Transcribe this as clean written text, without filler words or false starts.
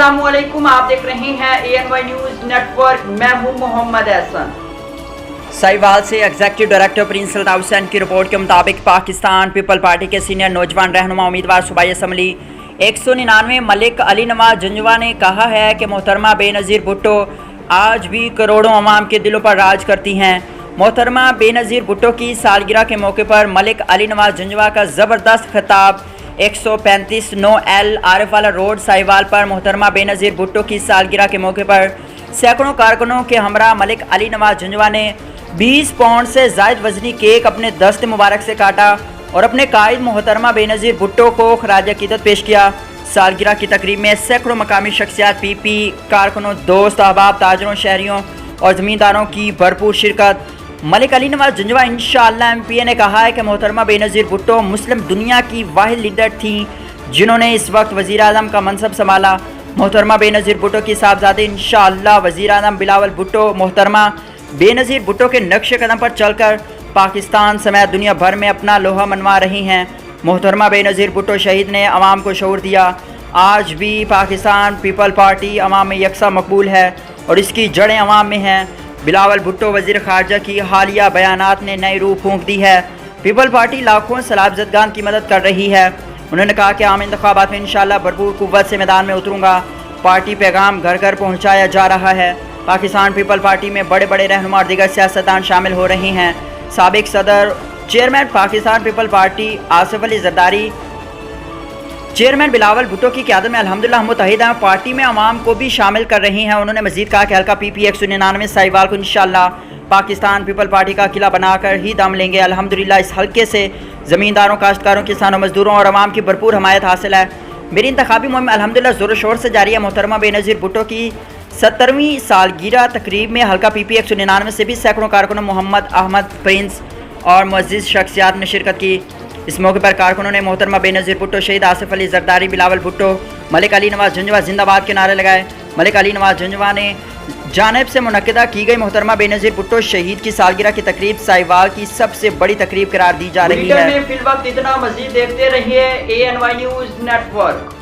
अस्सलामुअलैकुम, आप देख रहे हैं ANY न्यूज़ नेटवर्क। मैं हूं मोहम्मद एहसन। साहिवाल से executive director Prince Altaf Hussain की रिपोर्ट के मुताबिक पाकिस्तान पीपल पार्टी के सीनियर नौजवान रहनुमा उम्मीदवार सूबाई असम्बली 199 मलिक अली नवाज झंझवा ने कहा है कि मोहतरमा बेनज़ीर भुट्टो आज भी करोड़ों अवाम के दिलों पर राज करती हैं। मोहतरमा बेनज़ीर भुट्टो की सालगिरह के मौके पर मलिक अली नवाज झंझवा का ज़बरदस्त खिताब 135 9L आरिफ वाला रोड साहिवाल पर मोहतरमा बेनज़ीर भुट्टो की सालगिरह के मौके पर सैकड़ों कारकुनों के हमरा मलिक अली नवाज झंझवा ने 20 पाउंड से ज़ायद वज़नी केक अपने दस्त मुबारक से काटा और अपने कायद मोहतरमा बेनज़ीर भुट्टो को खराज अक़ीदत पेश किया। सालगिरह की तकरीब में सैकड़ों मकामी शख्सियात, PP कारकुनों, दोस्त अहबाब, ताजरों, शहरियों और ज़मींदारों की भरपूर शिरकत। मलिक अली नवाज झंझवा इंशाअल्लाह MPA ने कहा है कि मोहतरमा बेनज़ीर भुट्टो मुस्लिम दुनिया की वाहिद लीडर थी जिन्होंने इस वक्त वज़ीर आज़म का मनसब संभाला। मोहतरमा बेनज़ीर भुट्टो की साहबजादे इंशाअल्लाह वज़ीर आज़म बिलावल भुट्टो मोहतरमा बेनज़ीर भुट्टो के नक्श कदम पर चलकर पाकिस्तान समेत दुनिया भर में अपना लोहा मनवा रही हैं। मोहतरमा बेनज़ीर भुट्टो शहीद ने अवाम को शऊर दिया। आज भी पाकिस्तान पीपल पार्टी अवाम में यकसा मकबूल है और इसकी जड़ें अवाम में हैं। बिलावल भुट्टो वज़ीर ख़ारजा की हालिया बयानात ने नई रूह फूंक दी है। पीपल पार्टी लाखों सलाबज़दगान की मदद कर रही है। उन्होंने कहा कि आम इंतखाबात में इंशाअल्लाह भरपूर कुव्वत से मैदान में उतरूँगा। पार्टी पैगाम घर घर पहुँचाया जा रहा है। पाकिस्तान पीपल पार्टी में बड़े बड़े रहनुमा और दीगर सियासतदान शामिल हो रहे हैं। साबिक सदर chairman Pakistan people party Asif Ali Zardari, chairman Bilawal Bhutto की क़यादत में अल्हम्दुलिल्लाह हम मुत्तहिद हैं, पार्टी में अवाम को भी शामिल कर रही हैं। उन्होंने मज़ीद कहा कि हल्का PP 199 साहिवाल को इंशाअल्लाह पाकिस्तान पीपल पार्टी का किला बनाकर ही दम लेंगे। अल्हम्दुलिल्लाह इस हल्के से ज़मींदारों, काश्तकारों, किसानों, मज़दूरों और अवाम की भरपूर हमायत हासिल है। मेरी इंतखाबी मुहिम अल्हम्दुलिल्लाह ज़ोर शोर से जारी है। मोहतरमा बेनज़ीर भुट्टो की 70वीं सालगिरह तकरीब में हल्का PP 199 से भी सैकड़ों कारकुनों, मोहम्मद अहमद, प्रिंस और मुअज़्ज़िज़ शख्सियात ने शिरकत की। इस मौके पर कारकुनों ने मोहतरमा बेनज़ीर भुट्टो, शहीद आसिफ अली ज़रदारी, बिलावल भुट्टो, मलिक अली नवाज झंझवा जिंदाबाद के नारे लगाए। मलिक अली नवाज झंझवा ने जानिब से मुनक्किदा की गई मोहतरमा बेनज़ीर भुट्टो शहीद की सालगिरह की तकरीब साहिवाल की सबसे बड़ी तकरीब करार दी जा रही है। फिल वक्त इतना, मज़ीद देखते रहिए ANY न्यूज़ नेटवर्क।